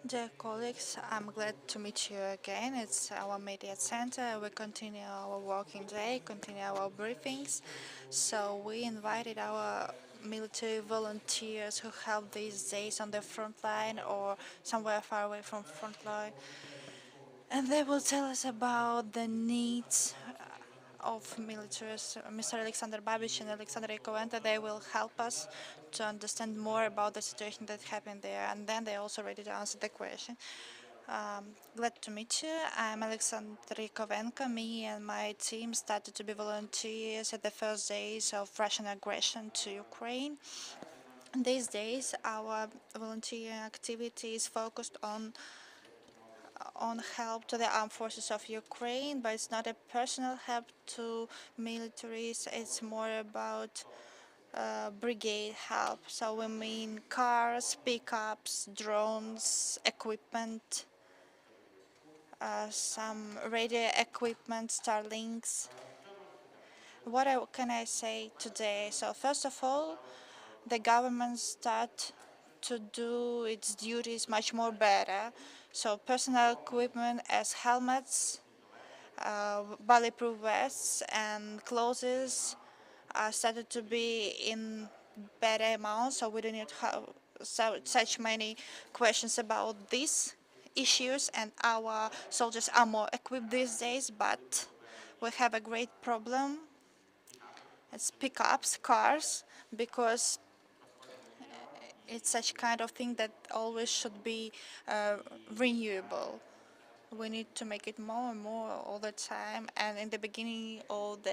Dear colleagues, I'm glad to meet you again. It's our media center. We continue our working day, continue our briefings. So we invited our military volunteers who help these days on the front line or somewhere far away from front line. And they will tell us about the needs of militaries. Mr. Oleksandr Babich and Oleksandr Yakovenko, they will help us to understand more about the situation that happened there. And then they're also ready to answer the question. Glad to meet you. I'm Oleksandr Yakovenko. Me and my team started to be volunteers at the first days of Russian aggression to Ukraine. These days, our volunteer activity is focused on help to the armed forces of Ukraine, but it's not a personal help to militaries. It's more about brigade help. So we mean cars, pickups, drones, equipment, some radio equipment, Starlinks. Can I say today? So first of all, the government start to do its duties much more better. So personal equipment as helmets, bulletproof vests and clothes started to be in better amounts, so we don't need to have such many questions about these issues, and our soldiers are more equipped these days, but we have a great problem. It's pickups, cars, because it's such kind of thing that always should be uh, renewable. We need to make it more and more all the time. And in the beginning of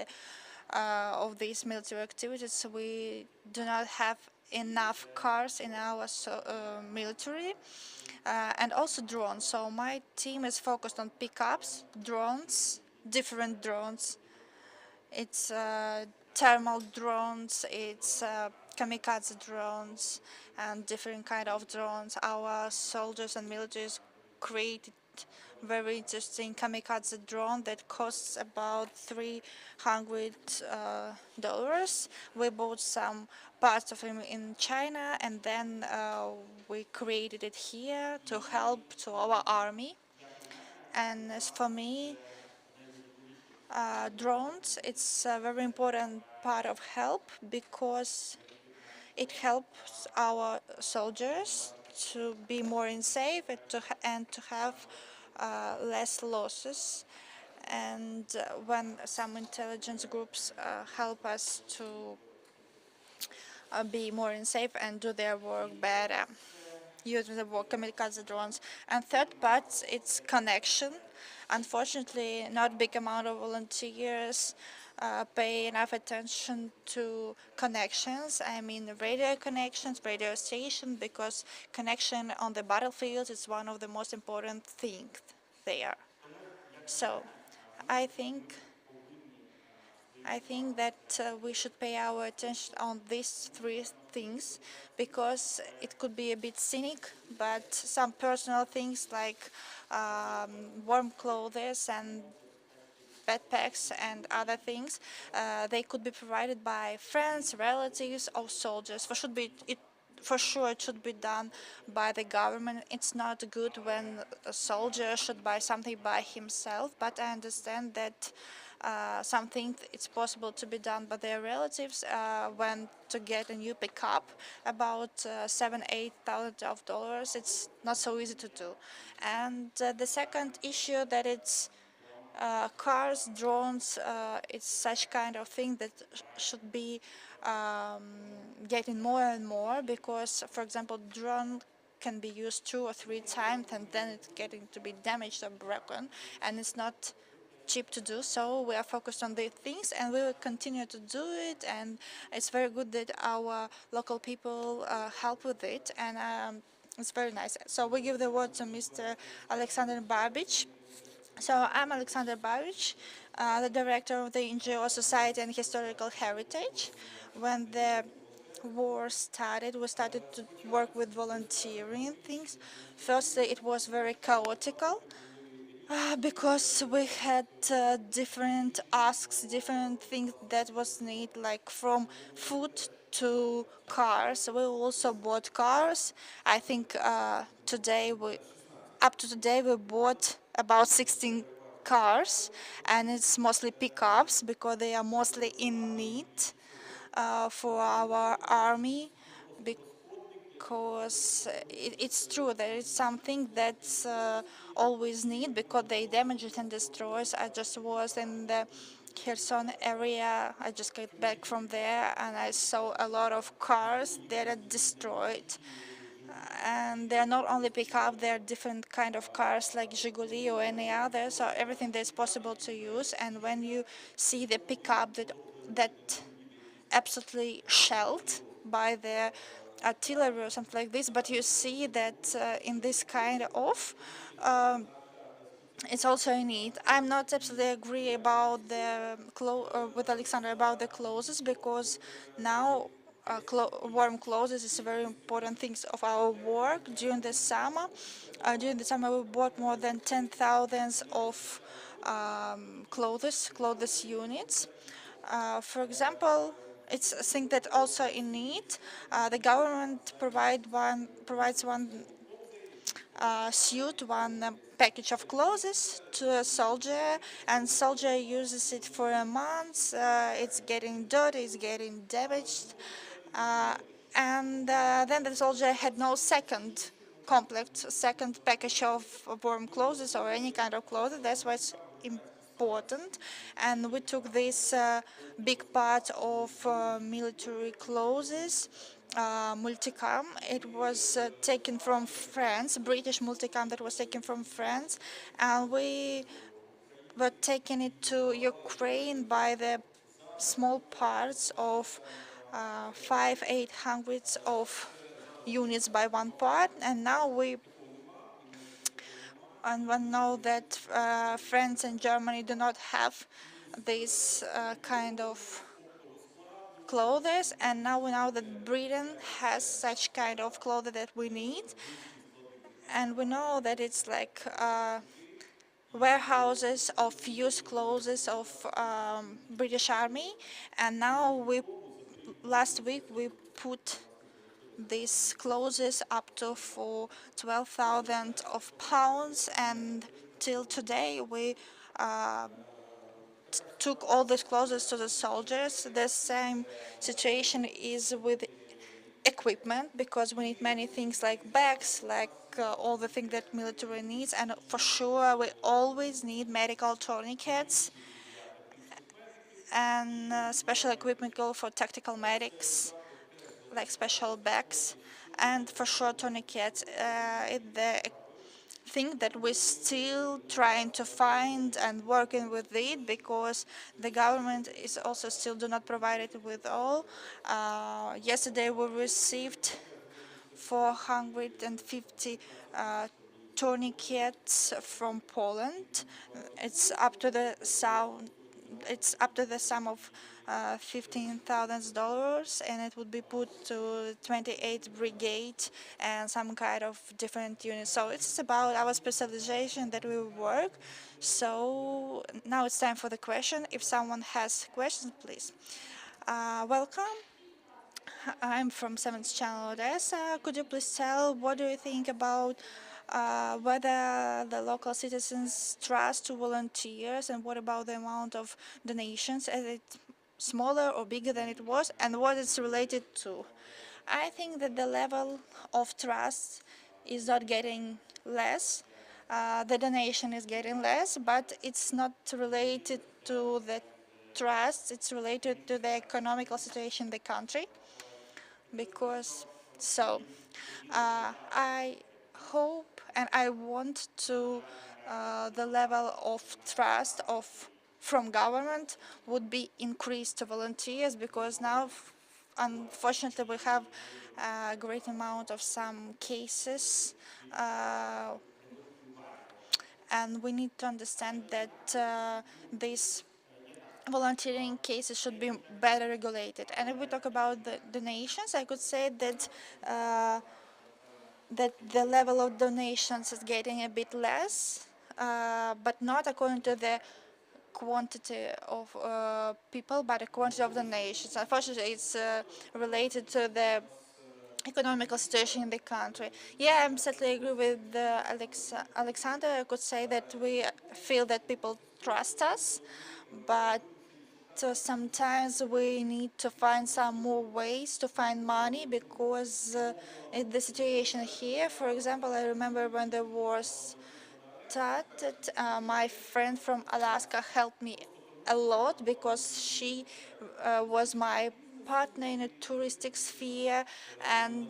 these military activities, we do not have enough cars in our military, and also drones. So my team is focused on pickups, drones, different drones. It's thermal drones, it's kamikaze drones, and different kind of drones. Our soldiers and militaries created very interesting kamikaze drone that costs about $300. We bought some parts of him in China, and then we created it here to help to our army. And as for me, drones, it's a very important part of help because it helps our soldiers to be more in safe and to have less losses. And when some intelligence groups help us to be more in safe and do their work better using the work kamikaze drones. And third part, it's connection. Unfortunately, not big amount of volunteers pay enough attention to connections. I mean radio connections, radio station, because connection on the battlefield is one of the most important things there. So I think I think that we should pay our attention on these three things because it could be a bit cynic, but some personal things like warm clothes and backpacks and other things, they could be provided by friends, relatives, or soldiers. For sure, it should be done by the government. It's not good when a soldier should buy something by himself, but I understand that something it's possible to be done by their relatives when to get a new pickup about 7-8 thousand of dollars. It's not so easy to do. And the second issue that it's cars, drones, it's such kind of thing that should be um, getting more and more because, for example, drone can be used 2 or 3 times and then it's getting to be damaged or broken, and it's not cheap to do. So we are focused on these things and we will continue to do it, and it's very good that our local people help with it, and it's very nice. So we give the word to Mr. Oleksandr Babich. So I'm Oleksandr Babich, the director of the NGO Society and Historical Heritage. When the war started, we started to work with volunteering things. Firstly, it was very chaotical because we had different asks, different things that was need, like from food to cars. We also bought cars. I think today up to today we bought about 16 cars, and it's mostly pickups because they are mostly in need for our army, because it's true that it's something that's always need, because they damage it and destroys. I just was in the Kherson area. I just got back from there and I saw a lot of cars that are destroyed. And they're not only pickup, they're different kind of cars like Zhiguli or any other, so everything that's possible to use. And when you see the pickup that absolutely shelled by the artillery or something like this, but you see that in this kind of it's also a need. I'm not absolutely agree about the with Alexander about the clothes, because now warm clothes is a very important thing of our work during the summer. During the summer, we bought more than 10,000 of clothes units. For example, it's a thing that also in need. The government provides one suit, one package of clothes to a soldier, and soldier uses it for a month. It's getting dirty, it's getting damaged, uh, and then the soldier had no second package of warm clothes or any kind of clothes. That's why it's important. And we took this big part of military clothes, multicam. It was taken from France, British multicam that was taken from France, and we were taking it to Ukraine by the small parts of 800 of units by one part, and now we know that France and Germany do not have this kind of clothes, and now we know that Britain has such kind of clothes that we need, and we know that it's like warehouses of used clothes of British Army, and now last week we put these clothes up to for 12,000 of pounds, and till today we uh, took all these clothes to the soldiers. The same situation is with equipment, because we need many things like bags, like all the things that military needs, and for sure we always need medical tourniquets and special equipment go for tactical medics, like special bags, and for sure tourniquets. The thing that we're still trying to find and working with it, because the government is also still do not provide it with all. Yesterday we received 450 tourniquets from Poland. It's up to the sound. It's up to the sum of $15,000, and it would be put to 28 brigade and some kind of different units. So it's about our specialization that we work. So now it's time for the question. If someone has questions, please. Welcome. I'm from 7th Channel Odessa. Could you please tell what do you think about whether the local citizens trust to volunteers, and what about the amount of donations? Is it smaller or bigger than it was, and what it's related to? I think that the level of trust is not getting less. The donation is getting less, but it's not related to the trust, it's related to the economical situation in the country, because I hope and I want to the level of trust of from government would be increased to volunteers, because now unfortunately we have a great amount of some cases, and we need to understand that these volunteering cases should be better regulated. And if we talk about the donations, I could say that the level of donations is getting a bit less, but not according to the quantity of people, but the quantity of donations. Unfortunately, it's related to the economical situation in the country. Yeah, I certainly agree with Alexander. I could say that we feel that people trust us, but sometimes we need to find some more ways to find money because in the situation here, for example, I remember when the war started, my friend from Alaska helped me a lot because she was my partner in a touristic sphere, and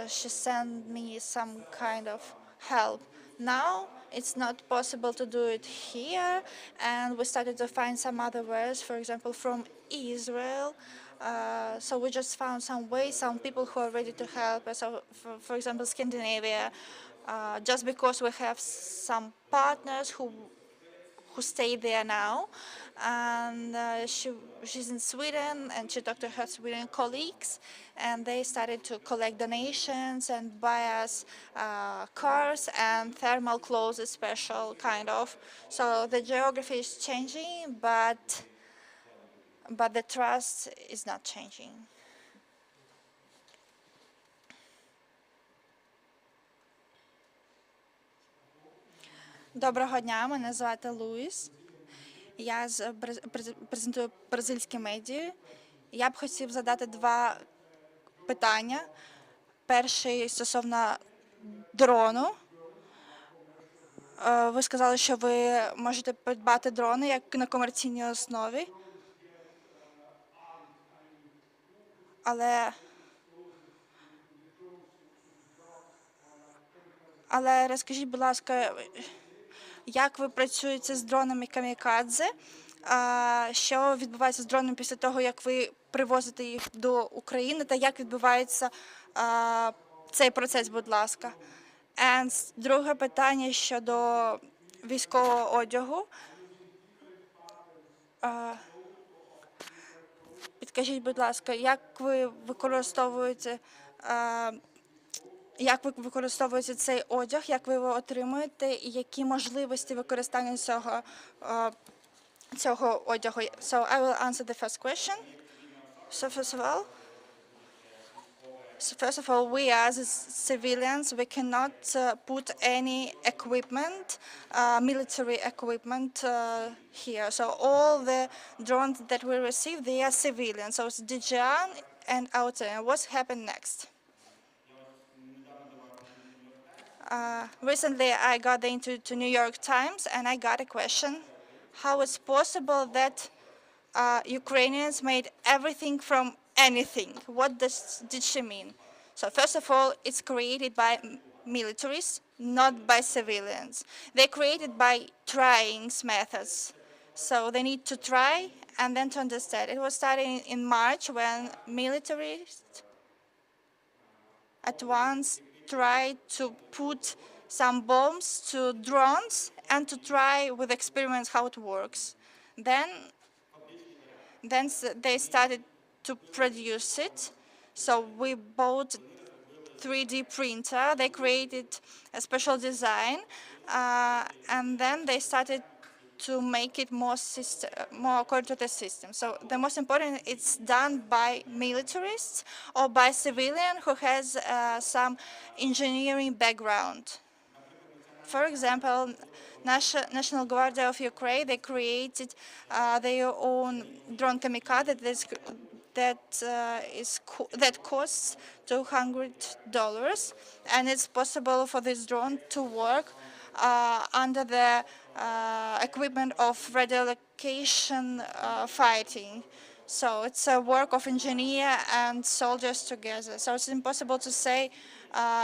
she sent me some kind of help. Now it's not possible to do it here, and we started to find some other ways, for example, from Israel. So we just found some ways, some people who are ready to help us. So, for example, Scandinavia, just because we have some partners who stay there now, and she's in Sweden, and she talked to her Sweden colleagues, and they started to collect donations and buy us cars and thermal clothes, special kind of. So the geography is changing, but the trust is not changing. Доброго дня, мене звати Луїс. Я презентую бразильські медіа. Я б хотів задати два питання. Перший стосовно дрону. Ви сказали, що ви можете придбати дрони як на комерційній основі. Але, але розкажіть, будь ласка, як ви працюєте з дронами камікадзе? Що відбувається з дронами після того, як ви привозите їх до України, та як відбувається цей процес, будь ласка? І друге питання щодо військового одягу. Підкажіть, будь ласка, як ви використовуєте цей одяг, як ви його отримуєте, і які можливості використання цього одягу? So I will answer the first question. So first of all, we as civilians, we cannot put any equipment, military equipment here. So all the drones that we receive, they are civilian. So it's DJI and outside. And what's happened next? Recently, I got into New York Times, and I got a question: how is possible that Ukrainians made everything from anything? What did she mean? So first of all, it's created by militaries, not by civilians. They're created by trying methods. So they need to try and then to understand. It was starting in March when militaries at once tried to put some bombs to drones and to try with experiments how it works. Then they started to produce it. So we bought 3D printer. They created a special design, and then they started to make it more according to the system. So the most important, it's done by militarists or by civilian who has some engineering background. For example, National Guard of Ukraine, they created their own drone kamikaze that costs $200, and it's possible for this drone to work under the equipment of radiolocation fighting. So it's a work of engineer and soldiers together. So it's impossible to say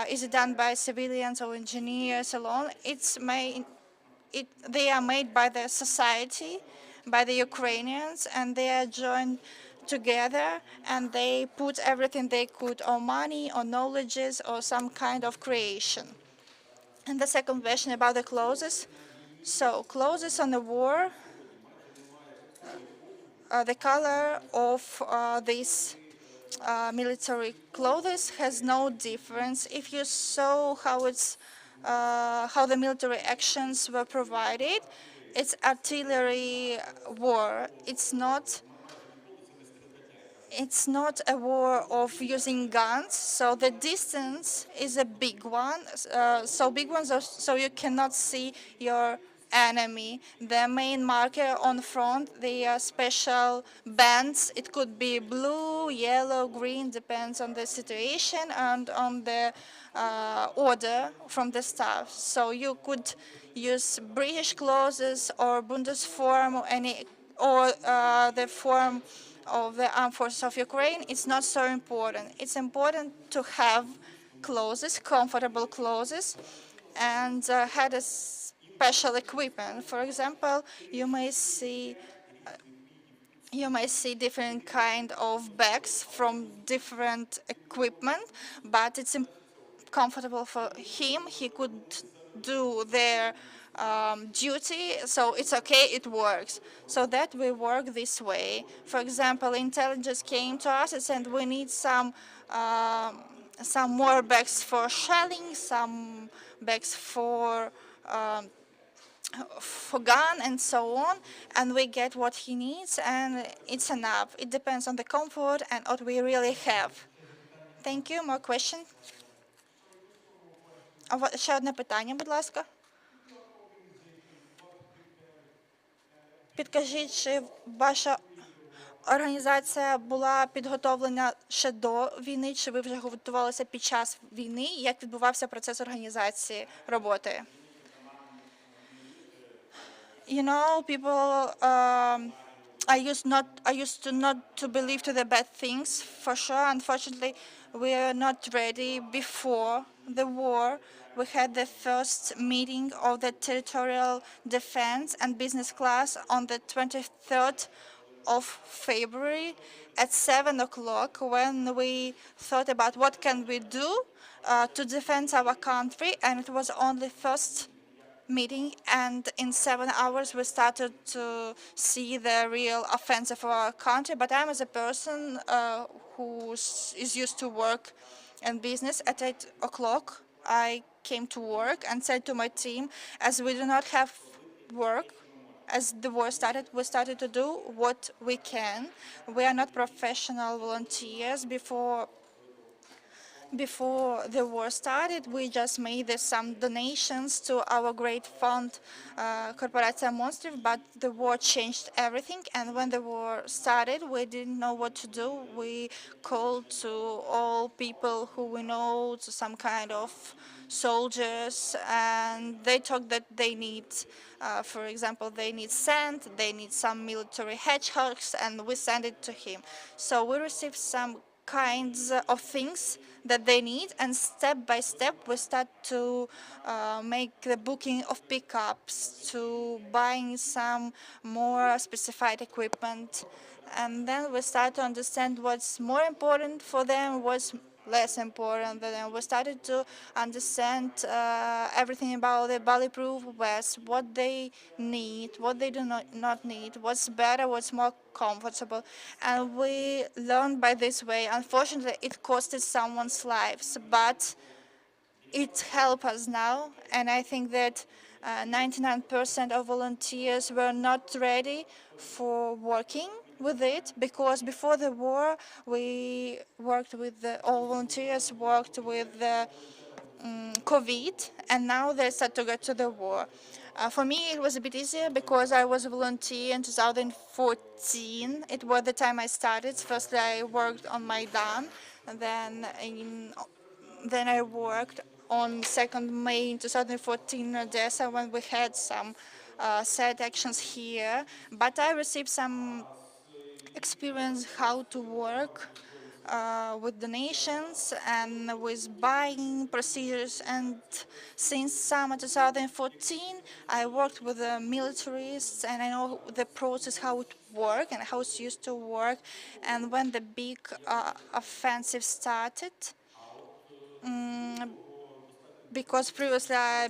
is it done by civilians or engineers alone. They are made by the society, by the Ukrainians, and they are joined together, and they put everything they could, or money, or knowledges, or some kind of creation. And the second question about the clothes. So clothes on the war, the color of these military clothes has no difference. If you saw how the military actions were provided, it's artillery war. It's not it's not a war of using guns, so the distance is a big one. So big ones, so you cannot see your enemy. The main marker on front, the special bands. It could be blue, yellow, green, depends on the situation and on the order from the staff. So you could use British clauses or Bundesform or any or the form of the armed forces of Ukraine. It's not so important. It's important to have clauses, comfortable clauses, and had a special equipment. For example, you may see different kind of bags from different equipment, but it's comfortable for him. He could do their duty, so it's okay, it works. So that we work this way. For example, intelligence came to us and said we need some more bags for shelling, some bags for gun and so on, and we get what he needs, and it's enough. It depends on the comfort and what we really have. Thank you. More question? Ще одне питання, будь ласка. Підкажіть, чи ваша організація була підготовлена ще до війни, чи ви вже готувалися під час війни? Як відбувався процес організації роботи? You know, people. I used to not to believe to the bad things for sure. Unfortunately, we are not ready. Before the war, we had the first meeting of the territorial defense and business class on the 23rd of February at 7 o'clock, when we thought about what can we do to defend our country, and it was only first meeting, and in 7 hours we started to see the real offensive of our country. But I'm as a person who is used to work and business at 8 o'clock. I came to work and said to my team, as we do not have work, as the war started, we started to do what we can. We are not professional volunteers. Before the war started, we just made some donations to our great fund, Corporacja Monsters, but the war changed everything. And when the war started, we didn't know what to do. We called to all people who we know, to some kind of soldiers, and they talk that they need, for example, they need sand, they need some military hedgehogs, and we send it to him. So we received some kinds of things that they need, and step by step we start to make the booking of pickups, to buying some more specified equipment, and then we start to understand what's more important for them, what's less important than them. We started to understand everything about the bulletproof vests, what they need, what they do not need, what's better, what's more comfortable. And we learned by this way. Unfortunately, it costed someone's lives, but it helps us now. And I think that 99% of volunteers were not ready for working with it, because before the war we worked with all volunteers worked with the COVID, and now they start to get to the war. For me, it was a bit easier because I was a volunteer in 2014. It was the time I started. First, I worked on Maidan, and then I worked on 2nd May in 2014 in Odessa, when we had some sad actions here. But I received some experience how to work with donations and with buying procedures. And since summer 2014, I worked with the militaries, and I know the process, how it works and how it's used to work. And when the big offensive started, because previously I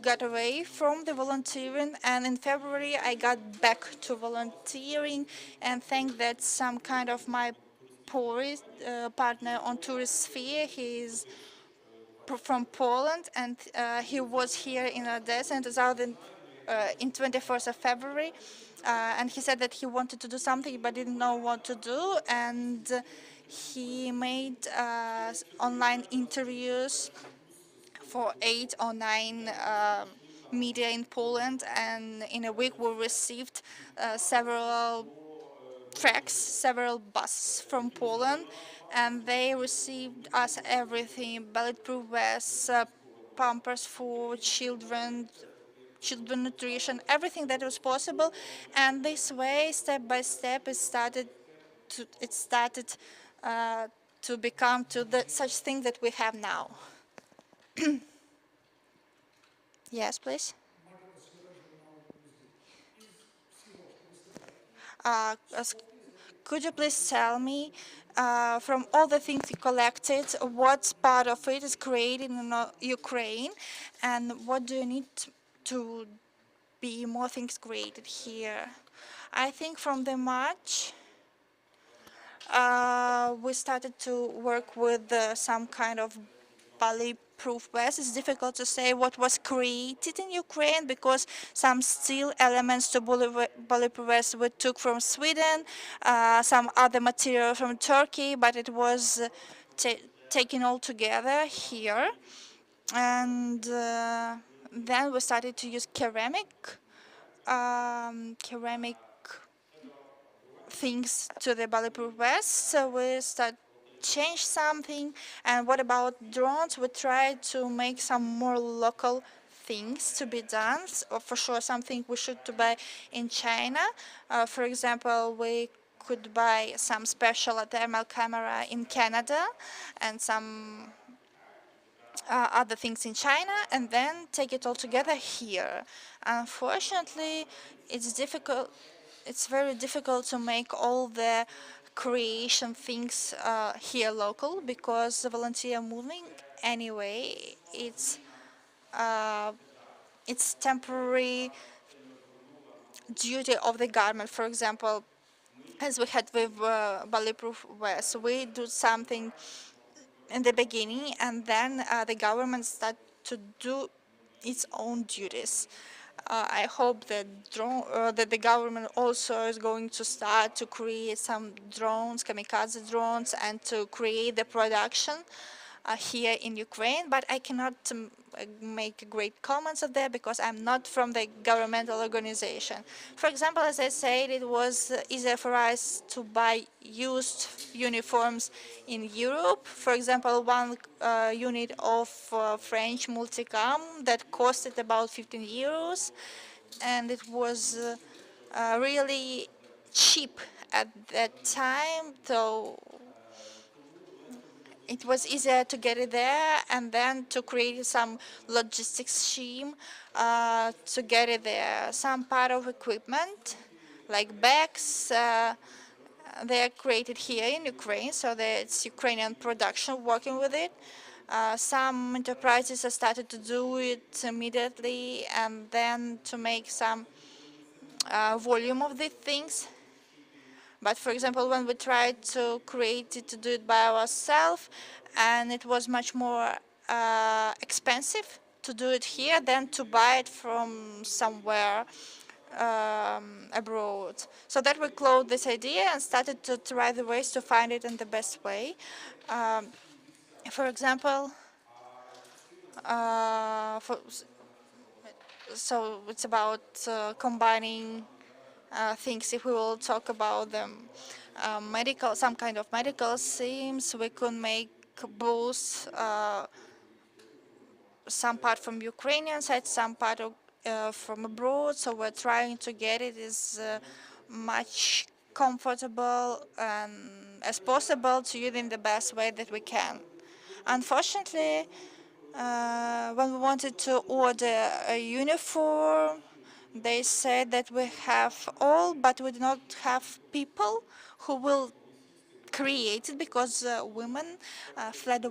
got away from the volunteering, and in February I got back to volunteering, and thank that some kind of my partner on tourist sphere, he's from Poland, and he was here in Odessa in 2000. in 21st of February, and he said that he wanted to do something but didn't know what to do, and he made online interviews for 8 or 9 media in Poland, and in a week we received several tracks, several buses from Poland, and they received us everything: bulletproof vests, pampers for children, children nutrition, everything that was possible. And this way, step by step, it started to become to the such thing that we have now. Yes, please. As Could you please tell me, from all the things you collected, what part of it is created in Ukraine, and what do you need to be more things created here? I think from the March, we started to work with some kind of bulletproof vest. It's difficult to say what was created in Ukraine because some steel elements to bulletproof vest we took from Sweden, some other material from Turkey, but it was taken all together here. And then we started to use ceramic things to the bulletproof vest. So we start change something. And what about drones? We try to make some more local things to be done. Or for sure, something we should to buy in China. For example, we could buy some special thermal camera in Canada and some other things in China, and then take it all together here. Unfortunately, it's difficult. It's very difficult to make all the creation things here local because the volunteer moving anyway. Uh, it's temporary duty of the government. For example, as we had with bulletproof vest, we do something in the beginning, and then the government start to do its own duties. I hope that the government also is going to start to create some drones, kamikaze drones, and to create the production here in Ukraine. But I cannot make great comments of that because I'm not from the governmental organization. For example, as I said, it was easier for us to buy used uniforms in Europe. For example, one unit of French multicam that costed about 15 euros, and it was really cheap at that time, so it was easier to get it there and then to create some logistics scheme to get it there. Some part of equipment, like bags, they are created here in Ukraine, so it's Ukrainian production working with it. Some enterprises have started to do it immediately and then to make some volume of these things. But for example, when we tried to create it, to do it by ourselves, and it was much more expensive to do it here than to buy it from somewhere abroad. So that we closed this idea and started to try the ways to find it in the best way. For example, so it's about combining things. If we will talk about them, medical, some kind of medical themes, we could make both some part from Ukrainian side, some part of, from abroad. So we're trying to get it as much comfortable and as possible to use in the best way that we can. Unfortunately, when we wanted to order a uniform, they said that we have all, but we do not have people who will create it because women fled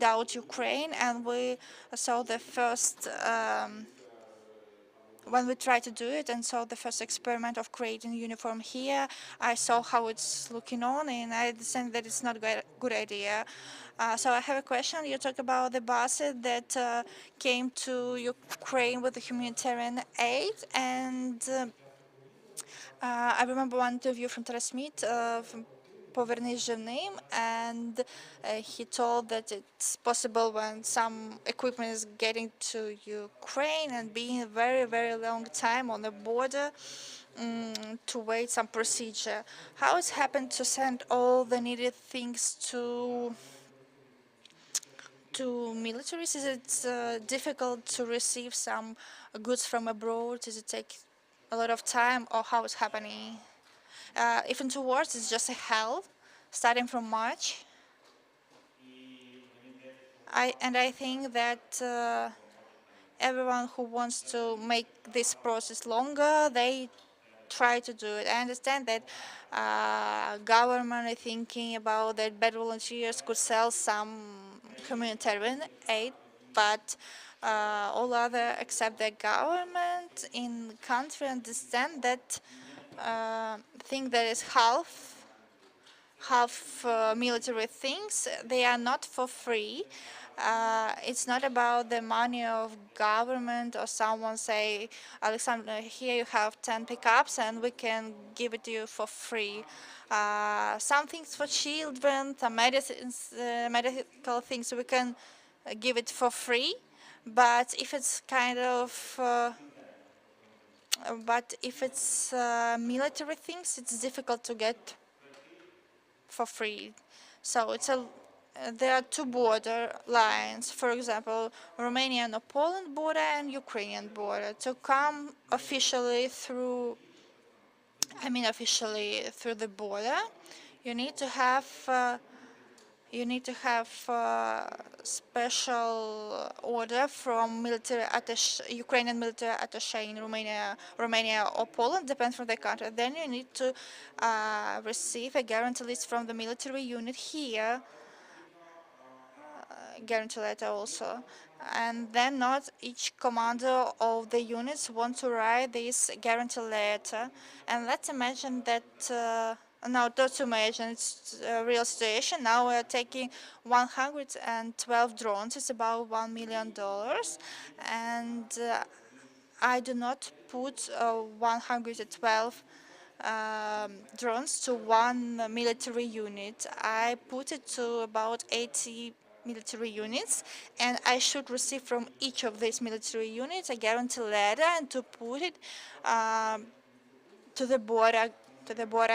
out Ukraine, and we saw the first when we try to do it and saw the first experiment of creating uniform here, I saw how it's looking on, and I understand that it's not a good idea. So I have a question. You talk about the buses that came to Ukraine with the humanitarian aid, and I remember one interview from Transmit from Poverny Живым, and he told that it's possible when some equipment is getting to Ukraine and being a very, very long time on the border to wait some procedure. How it's happened to send all the needed things to militaries? Is it difficult to receive some goods from abroad? Does it take a lot of time, or how it's happening? Even towards it's just a help, starting from March. I think that everyone who wants to make this process longer, they try to do it. I understand that government are thinking about that bad volunteers could sell some humanitarian aid, but all other except the government in the country understand that thing that is half military things, they are not for free. It's not about the money of government or someone say, Alexander, here you have 10 pickups and we can give it to you for free. Some things for children, some medicines, medical things we can give it for free. But if it's kind of military things, it's difficult to get for free. So there are two border lines, for example, Romanian or Poland border and Ukrainian border. To come officially through the border, you need to have special order from Ukrainian military attaché in Romania or Poland, depends from the country. Then you need to receive a guarantee list from the military unit here, guarantee letter also. And then not each commander of the units want to write this guarantee letter. And let's imagine that, no, don't imagine, it's a real situation. Now we're taking 112 drones, it's about $1 million. And I do not put 112 drones to one military unit. I put it to about 80 military units, and I should receive from each of these military units a guarantee letter and to put it to the border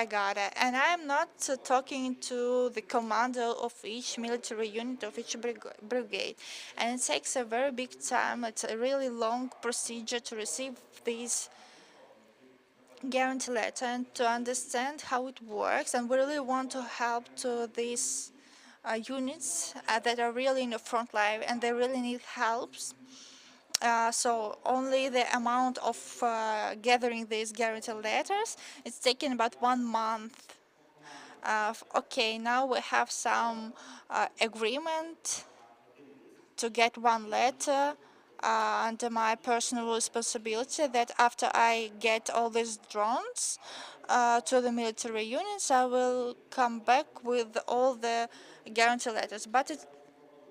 guard. And I'm not talking to the commander of each military unit of each brigade. And it takes a very big time. It's a really long procedure to receive these guarantee letter and to understand how it works. And we really want to help to these units that are really in the front line and they really need help. So only the amount of gathering these guarantee letters, it's taken about 1 month. Okay, now we have some agreement to get one letter under my personal responsibility that after I get all these drones to the military units, I will come back with all the guarantee letters. But it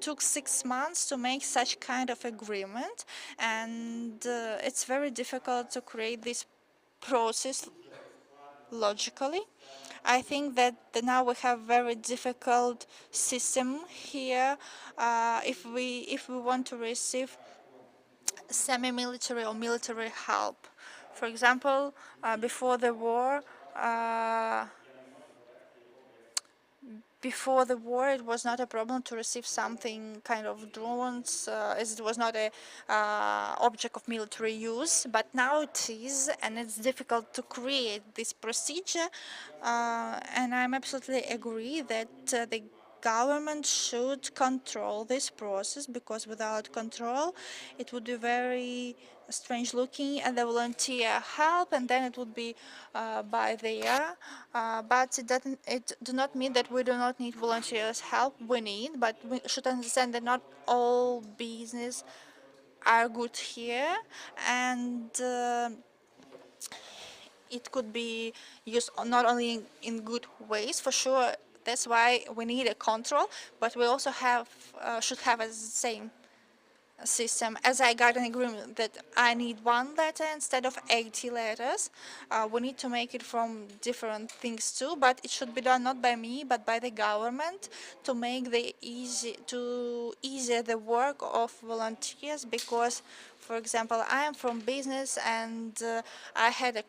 took 6 months to make such kind of agreement, and it's very difficult to create this process logically. I think that now we have very difficult system here. If we want to receive semi-military or military help, for example, before the war. Before the war, it was not a problem to receive something kind of drones, as it was not a object of military use. But now it is, and it's difficult to create this procedure. And I'm absolutely agree that the government should control this process, because without control, it would be very strange looking and the volunteer help, and then it would be by the year. But it do not mean that we do not need volunteers help. We need, but we should understand that not all business are good here, and it could be used not only in good ways, for sure. That's why we need a control, but we also should have a same system. As I got an agreement that I need one letter instead of 80 letters, we need to make it from different things too, but it should be done not by me but by the government to make easier the work of volunteers, because for example, I am from business, and I had a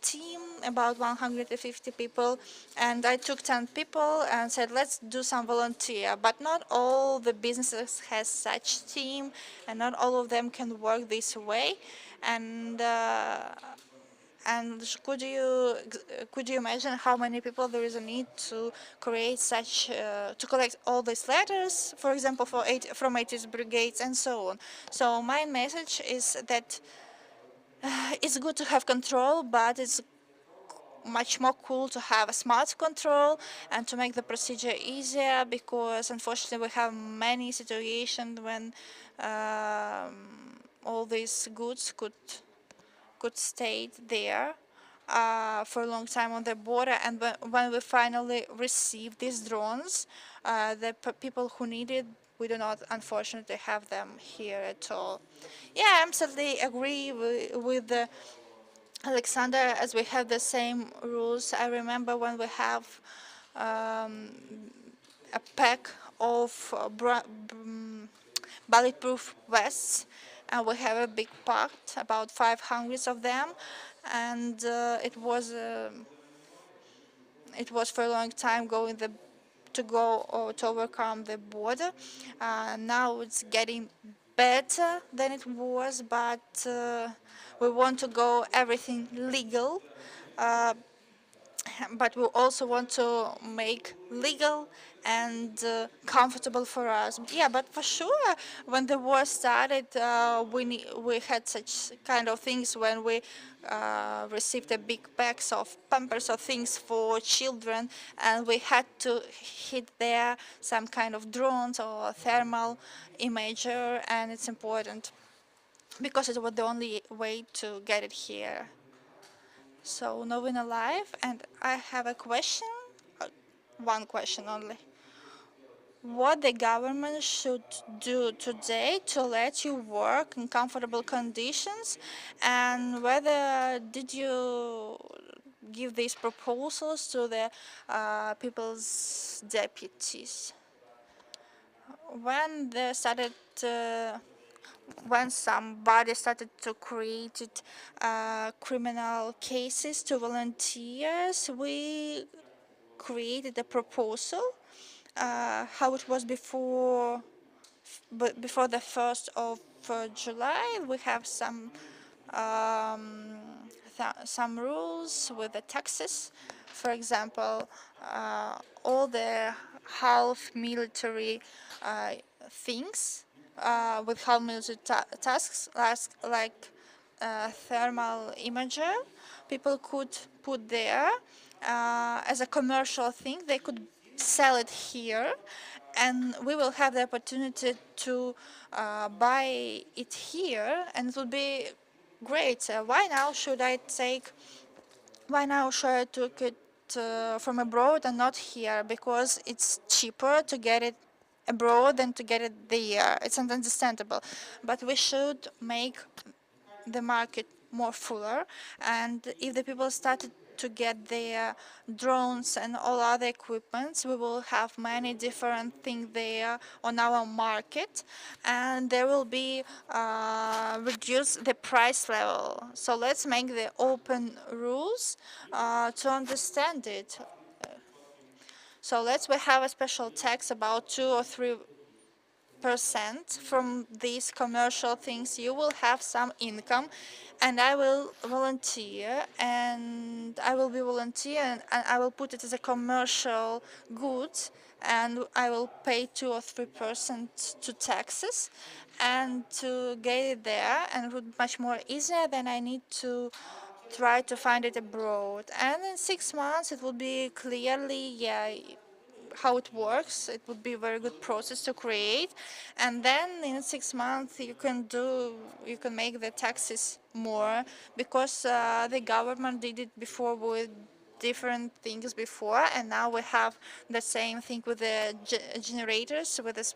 team about 150 people, and I took 10 people and said, let's do some volunteer. But not all the businesses has such team, and not all of them can work this way. And could you imagine how many people there is a need to create to collect all these letters, for example, from 80s brigades and so on. So my message is that it's good to have control, but it's much more cool to have a smart control and to make the procedure easier, because unfortunately we have many situations when all these goods could stay there for a long time on the border, and when we finally receive these drones, the people who need it, we do not unfortunately have them here at all. Yeah, I absolutely agree with Alexander, as we have the same rules. I remember when we have um, a pack of bulletproof vests, and we have a big pack, about 500 of them, and it was for a long time to go or to overcome the border. Now it's getting better than it was, but we want to go everything legal. Uh, but we also want to make legal and comfortable for us. Yeah, but for sure, when the war started, we had such kind of things when we received a big packs of pampers or things for children, and we had to hit there some kind of drones or thermal imager, and it's important because it was the only way to get it here. So, Novin alive, and I have a question, uh, one question only. What the government should do today to let you work in comfortable conditions, and whether did you give these proposals to the people's deputies? When they started when somebody started to create criminal cases to volunteers, we created a proposal how it was before the 1st of July. We have um, some rules with the taxes. For example, all the half military things with half military tasks, like thermal imager, people could put there as a commercial thing. They could sell it here, and we will have the opportunity to buy it here, and it would be great. Why now should I take it from abroad and not here? Because it's cheaper to get it abroad than to get it there. It's understandable, but we should make the market more fuller, and if the people started to get their drones and all other equipments, we will have many different things there on our market, and there will be reduce the price level. So let's make the open rules to understand it. So we have a special tax about 2 or 3% from these commercial things. You will have some income, and I will volunteer, and I will be volunteer, and I will put it as a commercial good, and I will pay 2 or 3% to taxes, and to get it there, and it would be much more easier than I need to try to find it abroad. And in 6 months it will be clearly, yeah, how it works. It would be a very good process to create, and then in 6 months you can make the taxes more, because the government did it before with different things before, and now we have the same thing with the generators, with the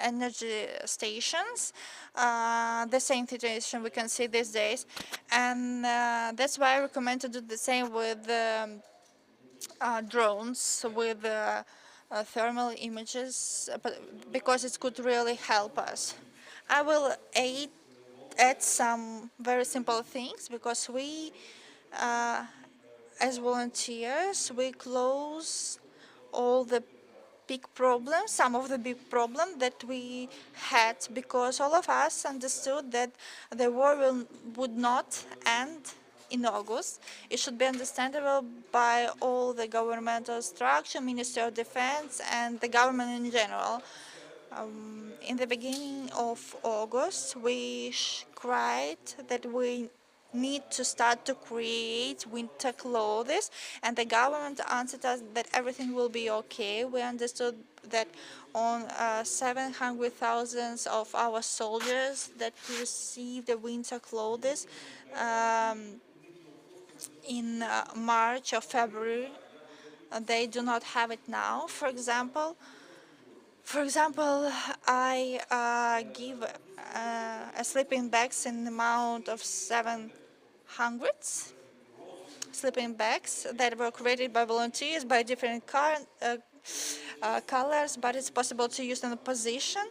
energy stations. The same situation we can see these days, and that's why I recommend to do the same with drones, with thermal images, but because it could really help us. I will add some very simple things, because we, as volunteers, we close all the big problems, some of the big problems that we had, because all of us understood that the war would not end in August. It should be understandable by all the governmental structure, Ministry of Defense, and the government in general. In the beginning of August, we cried that we need to start to create winter clothes, and the government answered us that everything will be okay. We understood that on 700,000 of our soldiers that received the winter clothes in March or February, they do not have it now, for example. For example, I give sleeping bags in the amount of 700 sleeping bags that were created by volunteers by different colors, but it's possible to use in a position.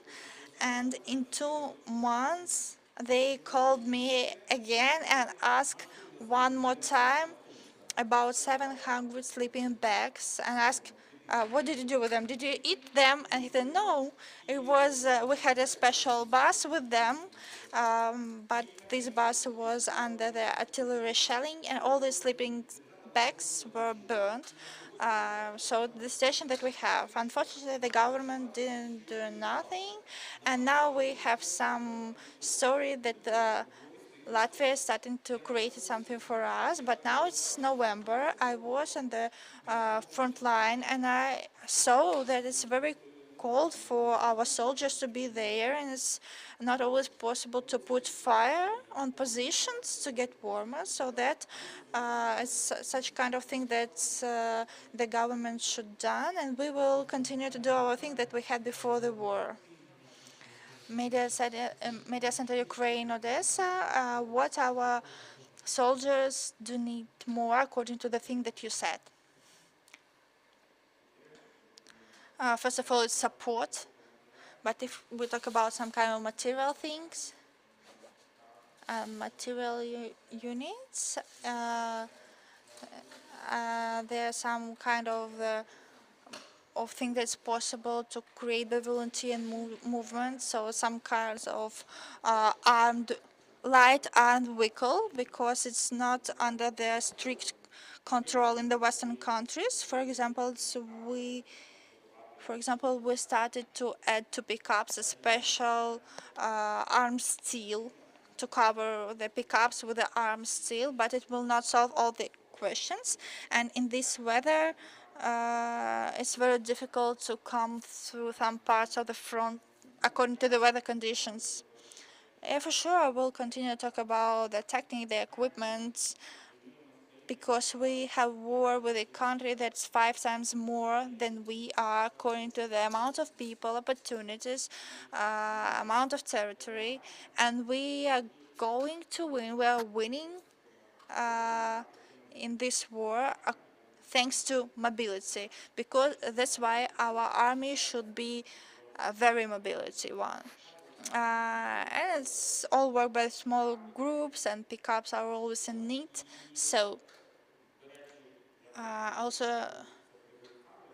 And in 2 months, they called me again and asked one more time about 700 sleeping bags, and asked, what did you do with them? Did you eat them? And he said, no, it was, we had a special bus with them, but this bus was under the artillery shelling, and all the sleeping bags were burned. So the situation that we have, unfortunately, the government didn't do nothing, and now we have some story that Latvia is starting to create something for us, but now it's November. I was on the front line, and I saw that it's very cold for our soldiers to be there, and it's not always possible to put fire on positions to get warmer. So that it's such kind of thing that the government should done, and we will continue to do our thing that we had before the war. Media Center Ukraine, Odessa, what our soldiers do need more according to the thing that you said. First of all, it's support, but if we talk about some kind of material things, material units, there are some kind of thing that's possible to create the volunteer movement, so some kinds of light armed vehicle, because it's not under the strict control in the Western countries. For example, we started to add to pickups a special armed steel to cover the pickups with the armed steel, but it will not solve all the questions. And in this weather, it's very difficult to come through some parts of the front according to the weather conditions. Yeah, for sure, I will continue to talk about the technique, the equipment, because we have war with a country that's 5 times more than we are according to the amount of people, opportunities, amount of territory, and we are going to win. We are winning in this war thanks to mobility, because that's why our army should be a very mobility one. And it's all work by small groups, and pickups are always in need. So also,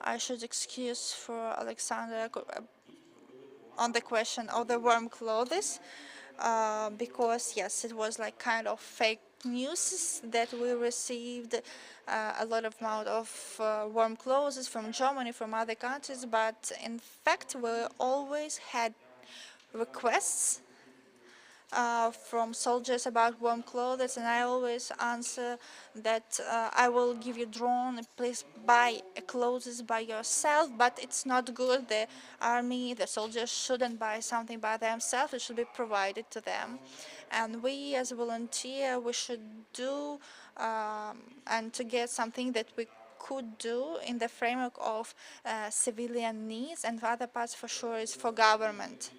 I should excuse for Alexander on the question of the warm clothes, because yes, it was like kind of fake news that we received a lot of amount of warm clothes from Germany, from other countries, but in fact we always had requests from soldiers about warm clothes, and I always answer that I will give you drone, please buy clothes by yourself, but it's not good. The army, the soldiers shouldn't buy something by themselves, it should be provided to them. And we as volunteer, we should do and to get something that we could do in the framework of civilian needs, and the other parts for sure is for government.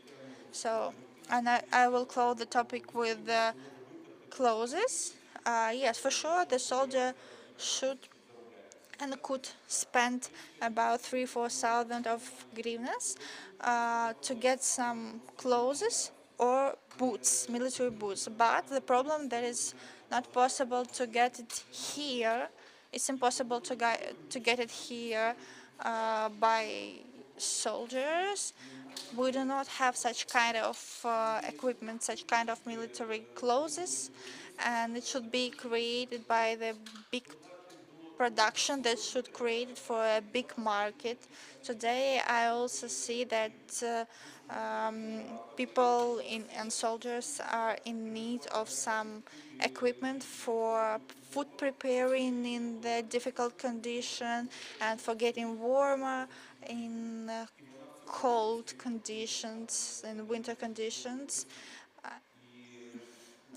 So, and I will close the topic with the closes. Yes, for sure, the soldier should and could spend about 3-4 thousand of hryvnias to get some clothes or boots, military boots. But the problem that is not possible to get it here. It's impossible to get it here by soldiers. We do not have such kind of equipment, such kind of military clothes, and it should be created by the big production that should create it for a big market. Today, I also see that people and soldiers are in need of some equipment for food preparing in the difficult condition and for getting warmer in cold conditions and winter conditions.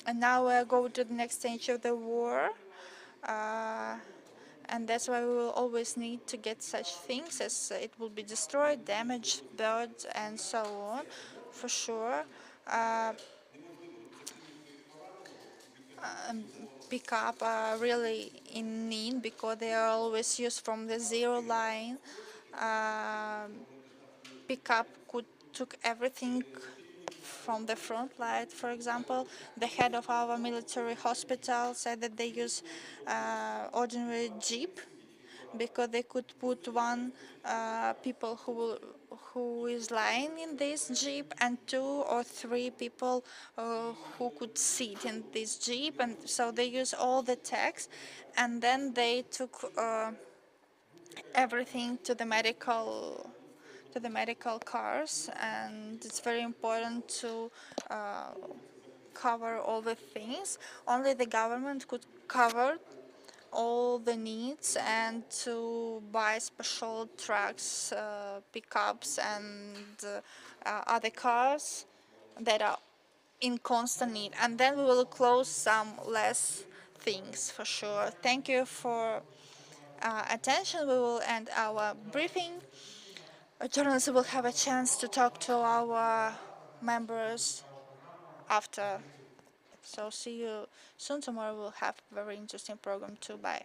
And now we're going to the next stage of the war. Uh, and that's why we will always need to get such things as it will be destroyed, damaged, birds, and so on, for sure. Uh, Pickup are really in need because they are always used from the zero line. Pickup could took everything from the front line. For example, the head of our military hospital said that they use ordinary jeep because they could put one people who is lying in this jeep and 2 or 3 people who could sit in this jeep, and so they use all the techs, and then they took everything to the medical cars, and it's very important to uh, cover all the things. Only the government could cover all the needs and to buy special trucks, pickups, and other cars that are in constant need. And then we will close some less things for sure. Thank you for attention. We will end our briefing. Journalists will have a chance to talk to our members after. So see you soon. Tomorrow we'll have a very interesting program too. Bye.